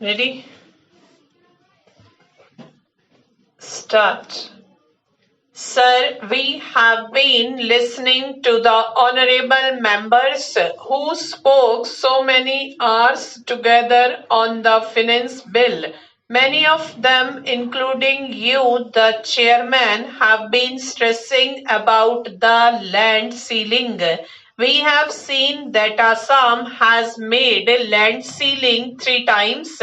Ready? Start. Sir, we have been listening to the honorable members who spoke so many hours together on the finance bill. Many of them, including you, the chairman, have been stressing about the land ceiling. We have seen that Assam has made land ceiling 3 times.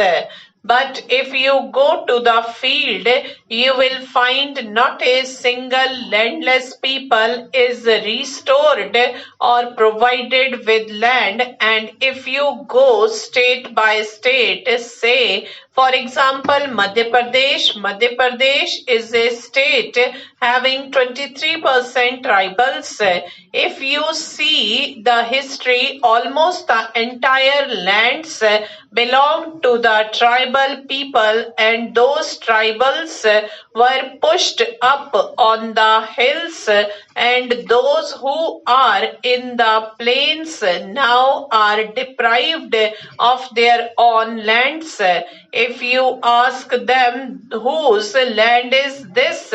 But if you go to the field, you will find not a single landless people is restored or provided with land. And if you go state by state, say for example Madhya Pradesh is a state having 23% tribals. If you see the history, almost the entire lands belong to the tribal people, and those tribals were pushed up on the hills, and those who are in the plains now are deprived of their own lands. If you ask them whose land is this,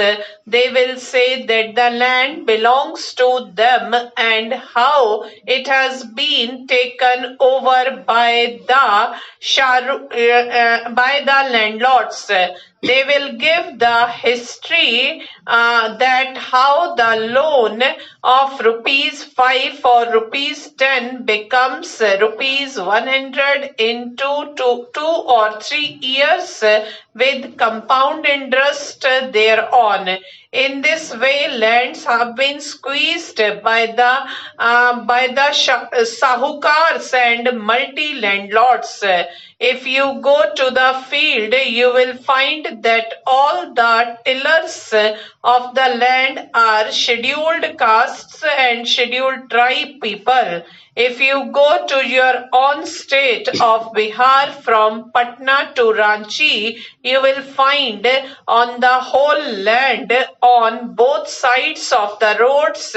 they will say that the land belongs to them and how it has been taken over by the landlords. They will give the history that how the loan of rupees 5 or rupees 10 becomes rupees 100 in 2 or 3 years with compound interest thereon. In this way, lands have been squeezed by the sahukars and multi-landlords. If you go to the field, you will find that all the tillers of the land are scheduled castes and scheduled tribe people. If you go to your own state of Bihar from Patna to Ranchi, you will find on the whole land on both sides of the roads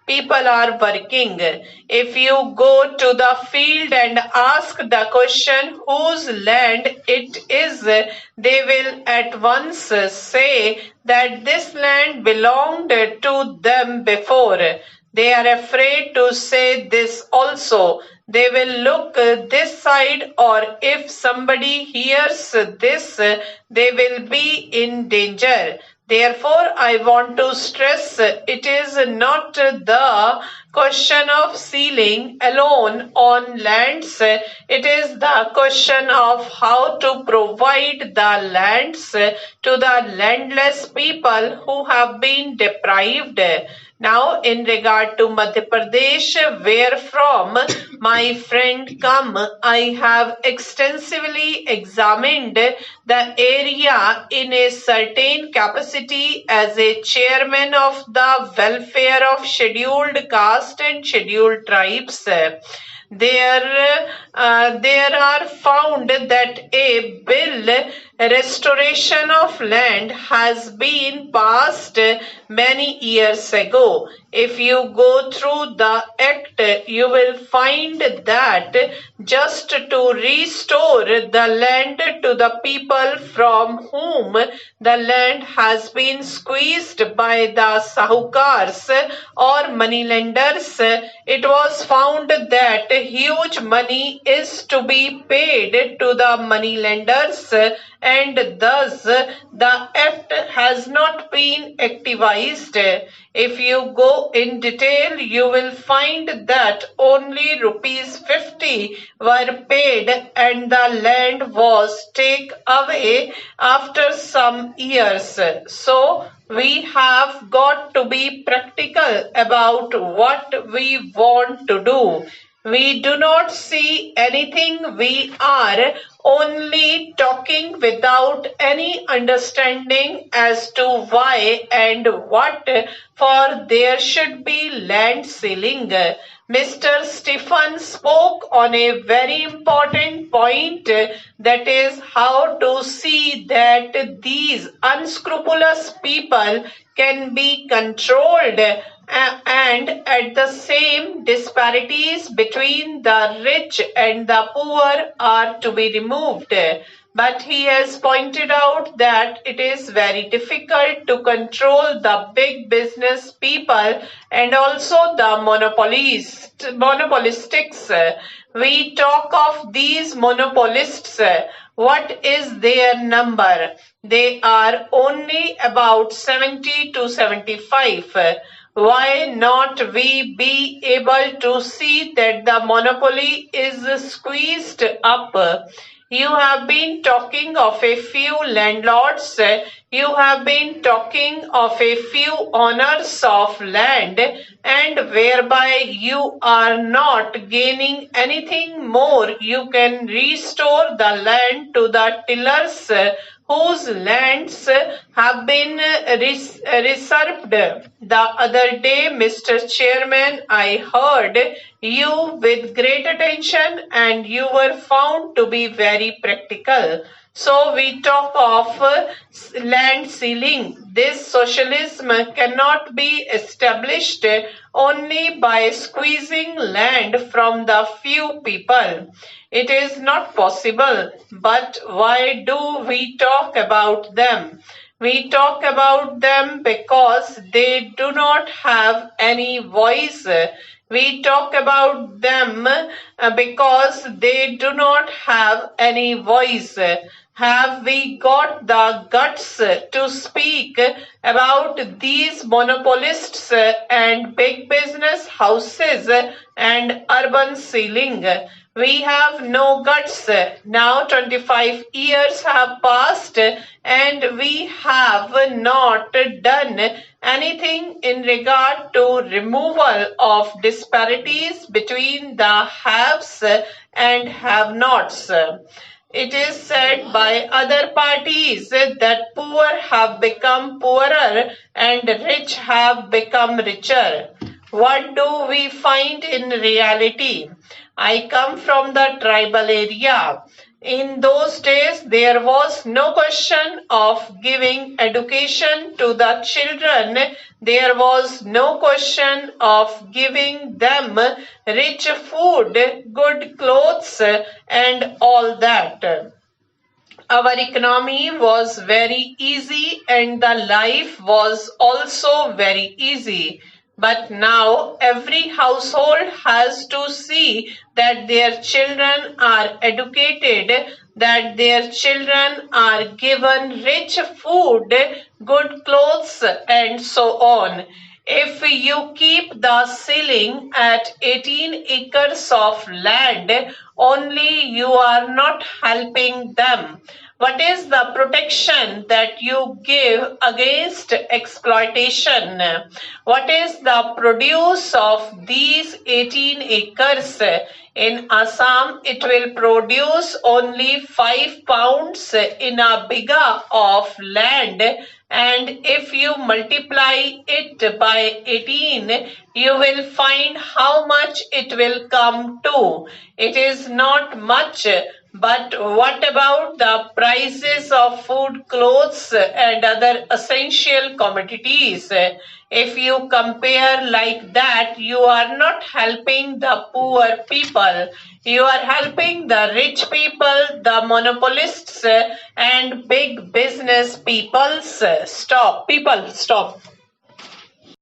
people are working. If you go to the field and ask the question whose land it is, they will at once say that this land belonged to them before. They are afraid to say this also. They will look this side, or if somebody hears this, they will be in danger. Therefore, I want to stress it is not the question of ceiling alone on lands. It is the question of how to provide the lands to the landless people who have been deprived. Now, in regard to Madhya Pradesh, where from my friend come, I have extensively examined the area in a certain capacity as a chairman of the welfare of scheduled caste and scheduled tribes. There are found that a bill restoration of land has been passed many years ago. If you go through the act, you will find that just to restore the land to the people from whom the land has been squeezed by the sahukars or moneylenders, it was found that huge money is to be paid to the moneylenders, and thus the act has not been activized. If you go in detail, you will find that only rupees 50 were paid and the land was taken away after some years. So we have got to be practical about what we want to do. We do not see anything. We are only talking without any understanding as to why and what for there should be land ceiling. Mr. Stephen spoke on a very important point, that is how to see that these unscrupulous people can be controlled and at the same disparities between the rich and the poor are to be removed. But he has pointed out that it is very difficult to control the big business people and also the monopolistics. We talk of these monopolists. What is their number? They are only about 70 to 75. Why not we be able to see that the monopoly is squeezed up? You have been talking of a few landlords. You have been talking of a few owners of land, and whereby you are not gaining anything more, you can restore the land to the tillers whose lands have been reserved. The other day, Mr. Chairman, I heard you with great attention and you were found to be very practical. So we talk of land ceiling. This socialism cannot be established only by squeezing land from the few people. It is not possible. But why do we talk about them? We talk about them because they do not have any voice. We talk about them because they do not have any voice. Have we got the guts to speak about these monopolists and big business houses and urban ceiling? We have no guts. Now 25 years have passed and we have not done anything in regard to removal of disparities between the haves and have-nots. It is said by other parties that poor have become poorer and rich have become richer. What do we find in reality? I come from the tribal area. In those days, there was no question of giving education to the children. There was no question of giving them rich food, good clothes, and all that. Our economy was very easy and the life was also very easy. But now every household has to see that their children are educated, that their children are given rich food, good clothes, and so on. If you keep the ceiling at 18 acres of land, only you are not helping them. What is the protection that you give against exploitation? What is the produce of these 18 acres? In Assam, it will produce only 5 pounds in a bighah of land, and if you multiply it by 18, you will find how much it will come to. It is not much. But what about the prices of food, clothes, and other essential commodities? If you compare like that, you are not helping the poor people. You are helping the rich people, the monopolists, and big business peoples. Stop. People, stop.